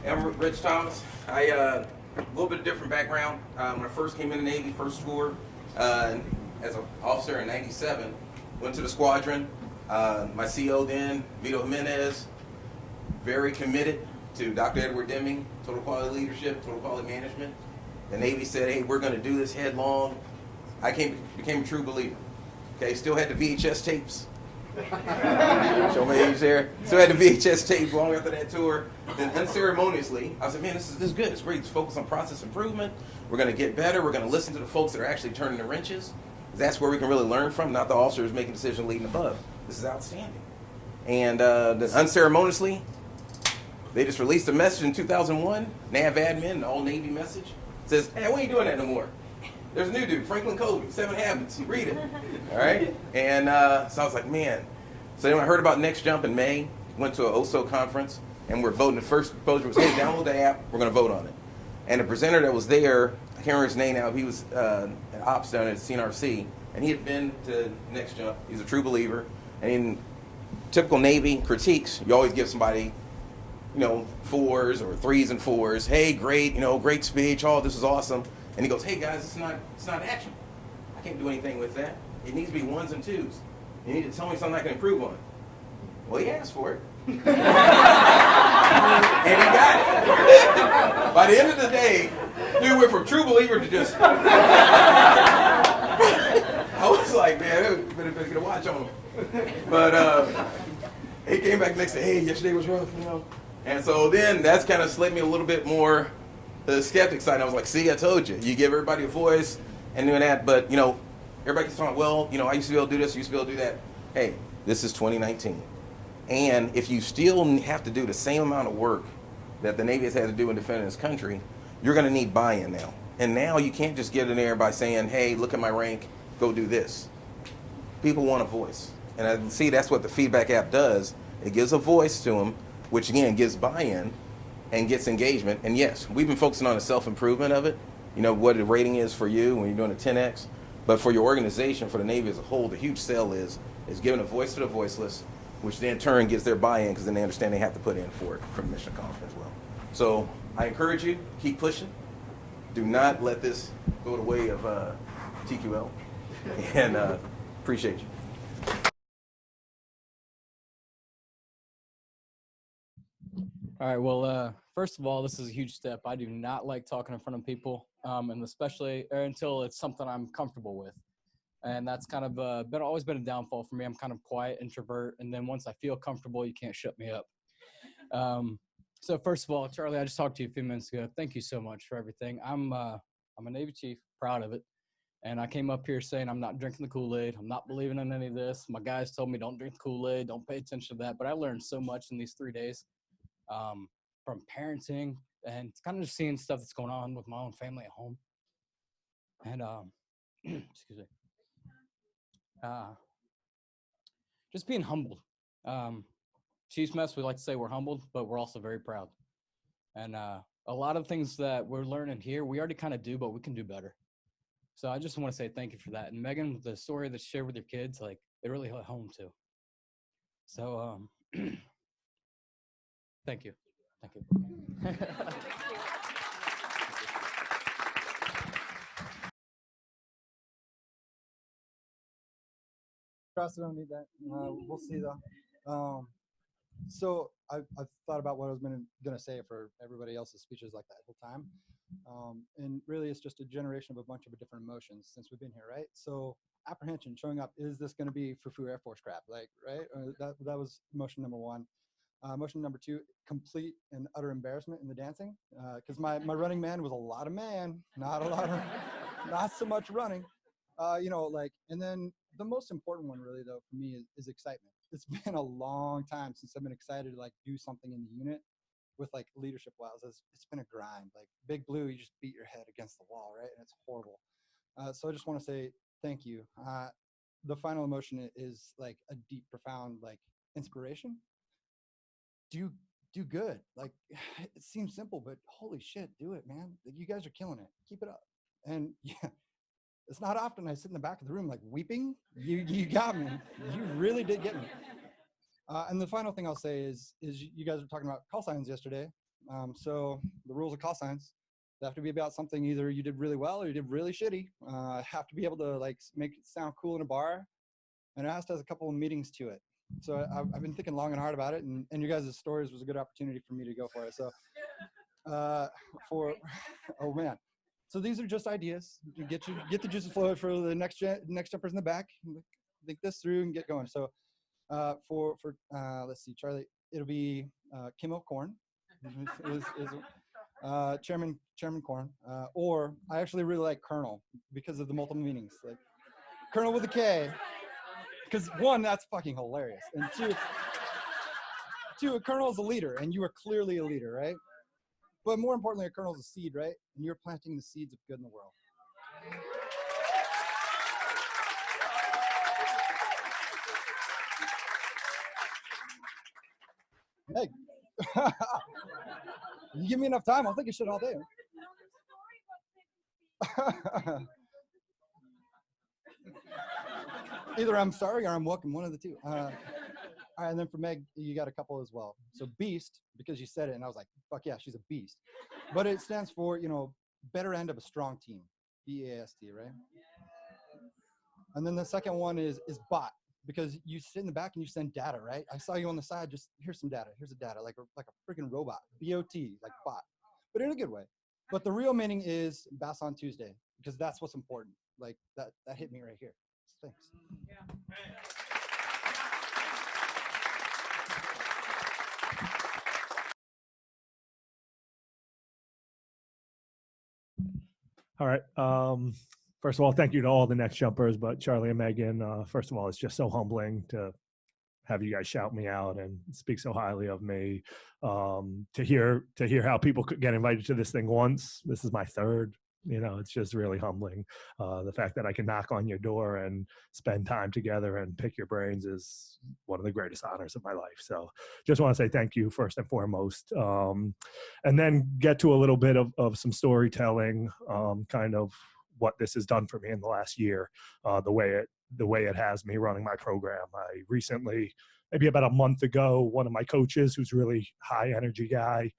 I'm Rich Thomas. A little bit of different background. When I first came in the Navy, first tour, as an officer in '97, went to the squadron. My CO then, Vito Jimenez, very committed to Dr. Edward Deming, total quality leadership, total quality management. The Navy said, hey, we're going to do this headlong. I became a true believer. Okay, still had the VHS tapes. Show my age there. Still had the VHS tapes long after that tour. Then unceremoniously, I said, man, this is good. It's great. Let's focus on process improvement. We're going to get better. We're going to listen to the folks that are actually turning the wrenches. That's where we can really learn from, not the officers making decisions leading above. This is outstanding. And unceremoniously, they just released a message in 2001, NAV admin, an all-Navy message. It says, hey, we ain't doing that no more. There's a new dude, Franklin Covey, 7 Habits. Read it. All right? And so I was like, man. So then I heard about Next Jump in May, went to an OSO conference, and we're voting. The first proposal was, hey, download the app. We're going to vote on it. And the presenter that was there, I can't remember his name now, he was an ops down at CNRC, and he had been to Next Jump. He's a true believer. And in typical Navy critiques, you always give somebody, 4s or 3s and 4s. Hey, great, great speech. Oh, this is awesome. And he goes, hey guys, it's not action. I can't do anything with that. It needs to be 1s and 2s. You need to tell me something I can improve on. Well, he asked for it. And he got it. By the end of the day, dude went from true believer to just... I was like, man, better get a watch on him. But he came back next day, hey, yesterday was rough, And so then that's kind of slid me a little bit more the skeptic side. I was like, see, I told you. You give everybody a voice and doing that. But, everybody keeps talking, well, I used to be able to do this, I used to be able to do that. Hey, this is 2019. And if you still have to do the same amount of work that the Navy has had to do in defending this country, you're going to need buy-in now. And now you can't just get in there by saying, hey, look at my rank, go do this. People want a voice. And I see that's what the feedback app does. It gives a voice to them, which again gives buy-in and gets engagement. And yes, we've been focusing on the self-improvement of it, what the rating is for you when you're doing a 10X. But for your organization, for the Navy as a whole, the huge sell is giving a voice to the voiceless, which then in turn gets their buy-in because then they understand they have to put in for it from mission accomplishment as well. So I encourage you, keep pushing. Do not let this go the way of TQL. And appreciate you. All right, well, first of all, this is a huge step. I do not like talking in front of people, and especially until it's something I'm comfortable with. And that's kind of always been a downfall for me. I'm kind of quiet, introvert, and then once I feel comfortable, you can't shut me up. So first of all, Charlie, I just talked to you a few minutes ago. Thank you so much for everything. I'm a Navy chief, proud of it. And I came up here saying I'm not drinking the Kool-Aid. I'm not believing in any of this. My guys told me don't drink the Kool-Aid, don't pay attention to that. But I learned so much in these 3 days. From parenting and kind of just seeing stuff that's going on with my own family at home. And, excuse me, just being humbled. Chiefs mess, we like to say we're humbled, but we're also very proud. And a lot of things that we're learning here, we already kind of do, but we can do better. So I just want to say thank you for that. And Megan, the story that you shared with your kids, it really hit home too. So, thank you. Thank you. Trust, I don't need that. We'll see though. So I've thought about what I was gonna say for everybody else's speeches like that whole time. And really it's just a generation of a bunch of different emotions since we've been here, right? So apprehension showing up, is this gonna be Fufu Air Force crap? Right? That was emotion number one. Motion number two, complete and utter embarrassment in the dancing. Because my running man was a lot of man, not so much running. And then the most important one really though for me is excitement. It's been a long time since I've been excited to do something in the unit with leadership wise. It's been a grind. Big Blue, you just beat your head against the wall, right? And it's horrible. So I just want to say thank you. The final emotion is a deep, profound inspiration. Do good. It seems simple, but holy shit, do it, man. You guys are killing it. Keep it up. And yeah, it's not often I sit in the back of the room weeping. You got me. You really did get me. And the final thing I'll say is you guys were talking about call signs yesterday. So the rules of call signs, they have to be about something either you did really well or you did really shitty. Have to be able to like make it sound cool in a bar, and it has to have a couple of meetings to it. So I've been thinking long and hard about it, and your guys' stories was a good opportunity for me to go for it. So oh man. So these are just ideas. You get the juices flowing for the next jumpers in the back. Think this through and get going. So let's see, Charlie, it'll be Kim O'Corn, Chairman Corn, or I actually really like Colonel because of the multiple meanings, like Colonel with a K, because one, that's fucking hilarious, and two, a colonel is a leader, and you are clearly a leader, right? But more importantly, a colonel is a seed, right? And you're planting the seeds of good in the world. Hey, you give me enough time, I'll think of shit all day. Either I'm sorry or I'm welcome, one of the two. All right, and then for Meg, you got a couple as well. So Beast, because you said it, and I was like, fuck yeah, she's a beast. But it stands for, better end of a strong team, BAST, right? And then the second one is bot, because you sit in the back and you send data, right? I saw you on the side, just here's some data, here's a data, like a freaking robot, BOT, like bot, but in a good way. But the real meaning is Bass on Tuesday, because that's what's important. Like that hit me right here. Thanks. Yeah. All right. First of all, thank you to all the next jumpers, but Charlie and Megan, first of all, it's just so humbling to have you guys shout me out and speak so highly of me. To hear how people could get invited to this thing once. This is my third. It's just really humbling. The fact that I can knock on your door and spend time together and pick your brains is one of the greatest honors of my life. So just want to say thank you first and foremost. And then get to a little bit of some storytelling, kind of what this has done for me in the last year, the way it has me running my program. I recently, maybe about a month ago, one of my coaches, who's really high energy guy,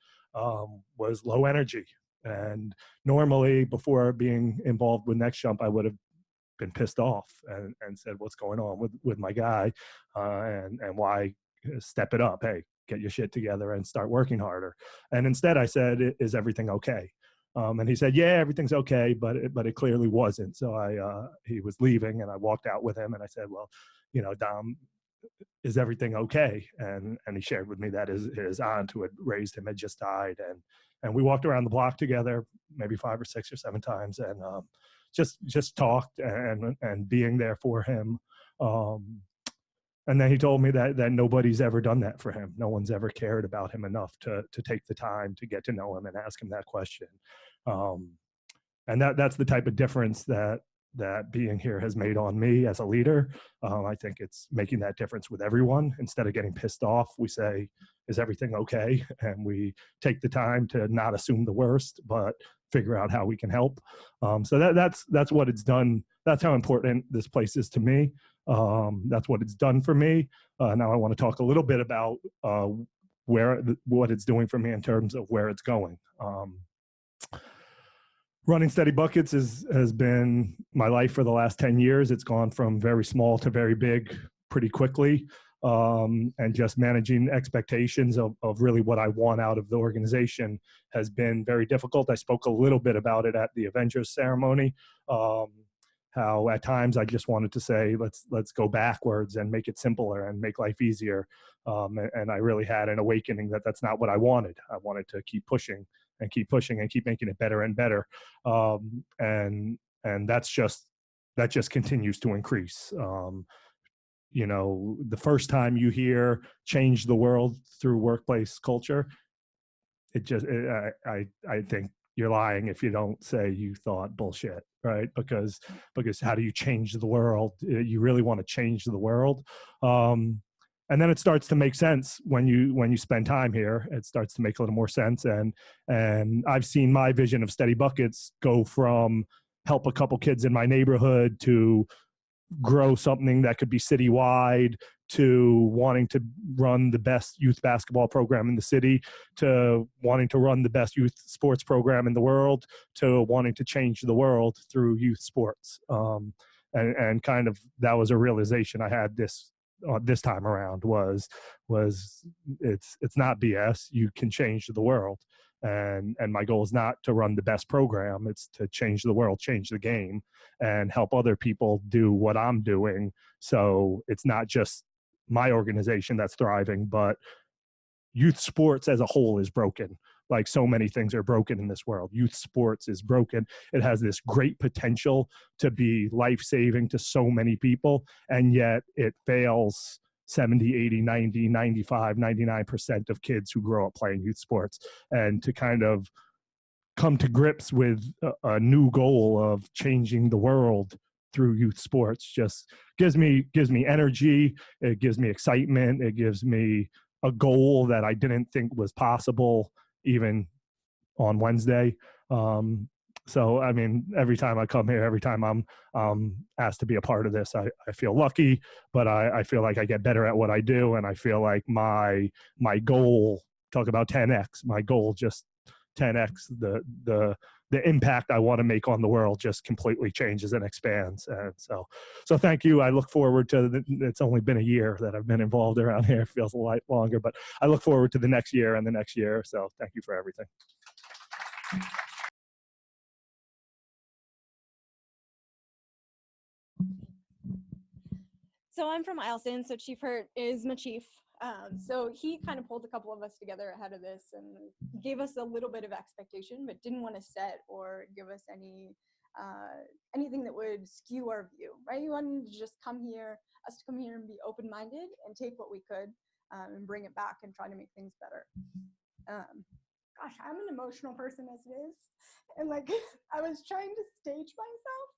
was low energy. And normally before being involved with Next Jump, I would have been pissed off and said, what's going on with my guy, and why step it up? Hey, get your shit together and start working harder. And instead I said, is everything okay? And he said, yeah, everything's okay, but it clearly wasn't. So he was leaving and I walked out with him and I said, well, Dom, is everything okay? And he shared with me that his aunt, who had raised him, had just died. And we walked around the block together, maybe 5 or 6 or 7 times, and just talked and being there for him. And then he told me that nobody's ever done that for him. No one's ever cared about him enough to take the time to get to know him and ask him that question. And that's the type of difference that being here has made on me as a leader. I think it's making that difference with everyone. Instead of getting pissed off, we say, is everything okay? And we take the time to not assume the worst, but figure out how we can help. So that's what it's done. That's how important this place is to me. That's what it's done for me. Now I want to talk a little bit about what it's doing for me in terms of where it's going. Running Steady Buckets has been my life for the last 10 years. It's gone from very small to very big pretty quickly. And just managing expectations of really what I want out of the organization has been very difficult. I spoke a little bit about it at the Avengers ceremony. How at times I just wanted to say, let's go backwards and make it simpler and make life easier. And I really had an awakening that that's not what I wanted. I wanted to keep pushing and keep making it better and better. And that just continues to increase. The first time you hear change the world through workplace culture, I think you're lying if you don't say you thought bullshit, right? Because how do you change the world? You really want to change the world. And then it starts to make sense when you spend time here. It starts to make a little more sense. And I've seen my vision of Steady Buckets go from help a couple kids in my neighborhood to grow something that could be citywide, to wanting to run the best youth basketball program in the city, to wanting to run the best youth sports program in the world, to wanting to change the world through youth sports. And kind of that was a realization I had this time around was it's not BS. You can change the world. And my goal is not to run the best program. It's to change the world, change the game, and help other people do what I'm doing. So it's not just my organization that's thriving, but youth sports as a whole is broken. Like so many things are broken in this world. Youth sports is broken. It has this great potential to be life-saving to so many people, and yet it fails 70, 80, 90, 95, 99% of kids who grow up playing youth sports. And to kind of come to grips with a new goal of changing the world through youth sports just gives me energy. It gives me excitement. It gives me a goal that I didn't think was possible even on Wednesday. So, I mean, every time I come here, every time I'm asked to be a part of this, I feel lucky, but I feel like I get better at what I do. And I feel like my goal, talk about 10X, my goal just 10X, the impact I want to make on the world just completely changes and expands. And so thank you. I look forward to it's only been a year that I've been involved around here. It feels a lot longer, but I look forward to the next year and the next year. So thank you for everything. So I'm from Eielson, so Chief Hurt is my chief. So he kind of pulled a couple of us together ahead of this and gave us a little bit of expectation, but didn't want to set or give us anything that would skew our view, right? He wanted to just us to come here and be open-minded and take what we could and bring it back and try to make things better. Gosh, I'm an emotional person as it is. And like, I was trying to stage myself,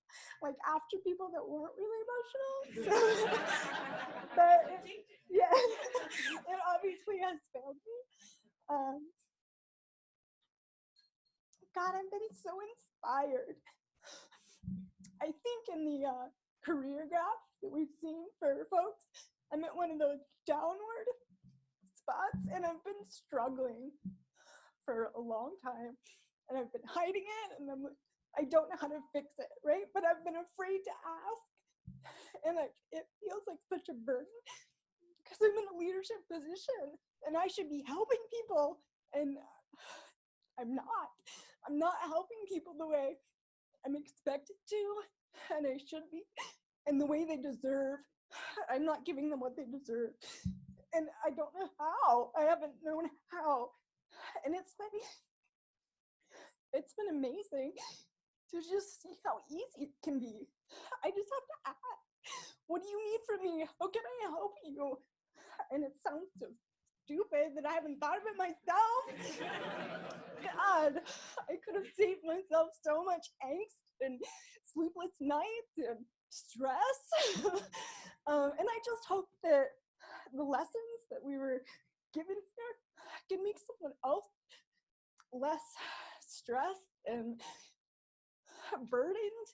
like after people that weren't really emotional. So, but yeah, it obviously has failed me. God, I've been so inspired. I think in the career graph that we've seen for folks, I'm at one of those downward spots, and I've been struggling for a long time, and I've been hiding it, and I don't know how to fix it, right? But I've been afraid to ask, and it feels like such a burden because I'm in a leadership position, and I should be helping people, and I'm not helping people the way I'm expected to, and I should be, and the way they deserve. I'm not giving them what they deserve, and I don't know how. I haven't known how. And it's been amazing to just see how easy it can be. I just have to ask, what do you need from me? How can I help you? And it sounds so stupid that I haven't thought of it myself. God, I could have saved myself so much angst and sleepless nights and stress. And I just hope that the lessons that we were given here can make someone else less stressed and burdened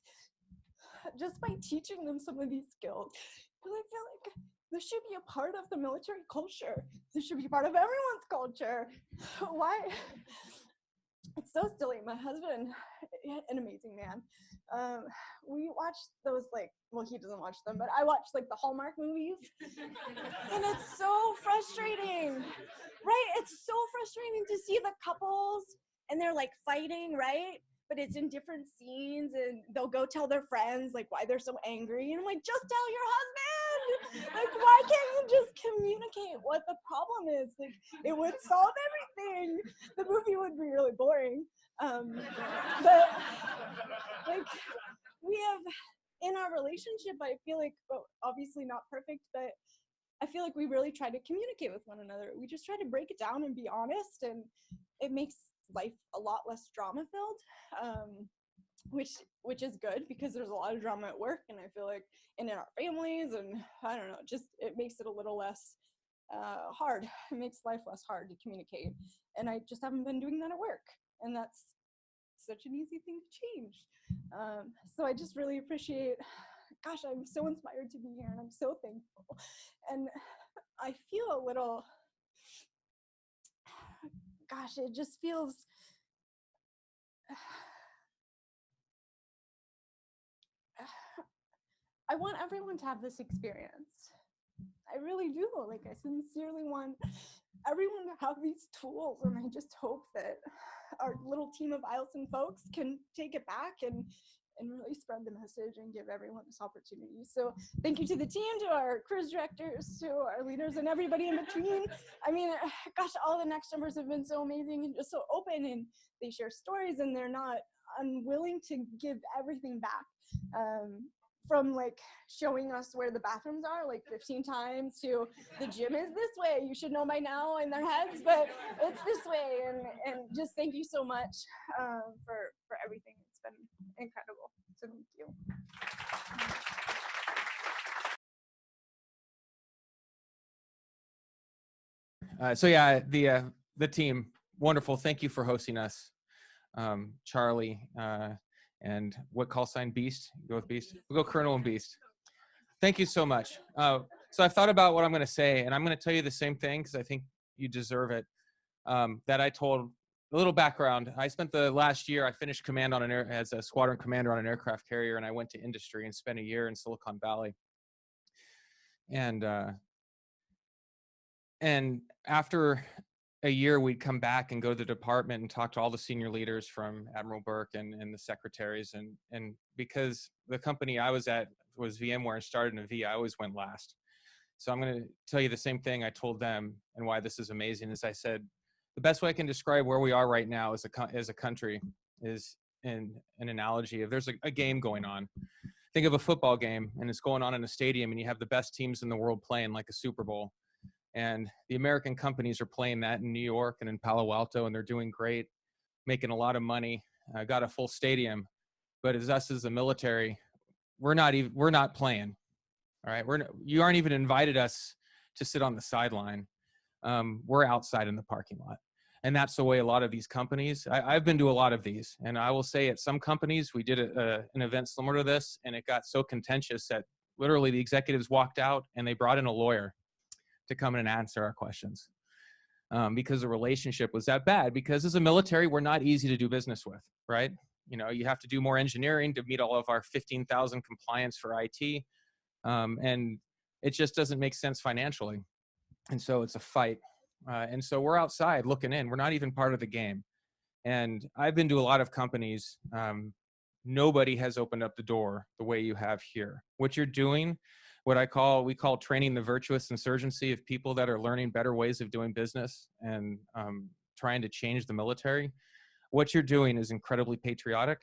just by teaching them some of these skills. Because I feel like this should be a part of the military culture. This should be part of everyone's culture. Why? It's so silly. My husband, an amazing man. We watch those, like, well, he doesn't watch them, but I watch like the Hallmark movies. And it's so frustrating, right? It's so frustrating to see the couples and they're like fighting, right? But it's in different scenes, and they'll go tell their friends like why they're so angry. And I'm like, just tell your husband. Like, why can't you just communicate what the problem is? Like, it would solve everything. The movie would be really boring. But like, we have in our relationship, I feel like, well, obviously not perfect, but I feel like we really try to communicate with one another. We just try to break it down and be honest, and it makes life a lot less drama filled, which is good because there's a lot of drama at work, and I feel like in our families, and I don't know, just it makes it a little less hard. It makes life less hard to communicate, and I just haven't been doing that at work, and that's such an easy thing to change. So I just really appreciate gosh, I'm so inspired to be here and I'm so thankful. And I feel a little, gosh, it just feels, I want everyone to have this experience. I really do. Like, I sincerely want everyone to have these tools, and I just hope that our little team of IELTS folks can take it back and really spread the message and give everyone this opportunity. So thank you to the team, to our quiz directors, to our leaders, and everybody in between. I mean, gosh, all the next jumpers have been so amazing and just so open, and they share stories, and they're not unwilling to give everything back. From like showing us where the bathrooms are like 15 times to the gym is this way, you should know by now in their heads, but it's this way. And just thank you so much for everything. It's been incredible. So thank you. So yeah, the team, wonderful. Thank you for hosting us, Charlie. And what call sign? Beast? Go with Beast? We'll go Colonel and Beast. Thank you so much. So I've thought about what I'm going to say, and I'm going to tell you the same thing because I think you deserve it. That I told a little background. I spent the last year, I finished command on as a squadron commander on an aircraft carrier, and I went to industry and spent a year in Silicon Valley. And after a year, we'd come back and go to the department and talk to all the senior leaders from Admiral Burke and the secretaries. And because the company I was at was VMware and started in a V, I always went last. So I'm going to tell you the same thing I told them, and why this is amazing is I said, the best way I can describe where we are right now as a country is in an analogy of there's a game going on. Think of a football game, and it's going on in a stadium, and you have the best teams in the world playing like a Super Bowl. And the American companies are playing that in New York and in Palo Alto, and they're doing great, making a lot of money, got a full stadium. But as us as the military, we're not playing. All right, you aren't even invited us to sit on the sideline. We're outside in the parking lot, and that's the way a lot of these companies. I've been to a lot of these, and I will say at some companies we did an event similar to this, and it got so contentious that literally the executives walked out and they brought in a lawyer to come in and answer our questions because the relationship was that bad. Because as a military, we're not easy to do business with, right? You know, you have to do more engineering to meet all of our 15,000 compliance for IT, and it just doesn't make sense financially. And so it's a fight. And so we're outside looking in. We're not even part of the game. And I've been to a lot of companies. Nobody has opened up the door the way you have here. What you're doing, we call training the virtuous insurgency of people that are learning better ways of doing business and trying to change the military. What you're doing is incredibly patriotic.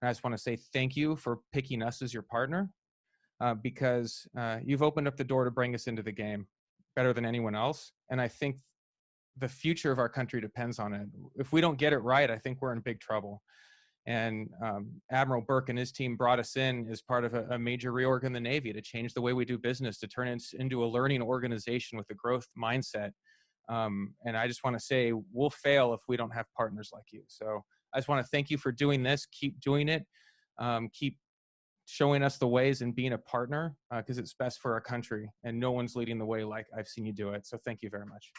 And I just want to say thank you for picking us as your partner because you've opened up the door to bring us into the game better than anyone else. And I think the future of our country depends on it. If we don't get it right, I think we're in big trouble. And Admiral Burke and his team brought us in as part of a major reorg in the Navy to change the way we do business, to turn it into a learning organization with a growth mindset. And I just want to say we'll fail if we don't have partners like you. So I just want to thank you for doing this. Keep doing it. Keep showing us the ways and being a partner because it's best for our country. And no one's leading the way like I've seen you do it. So thank you very much.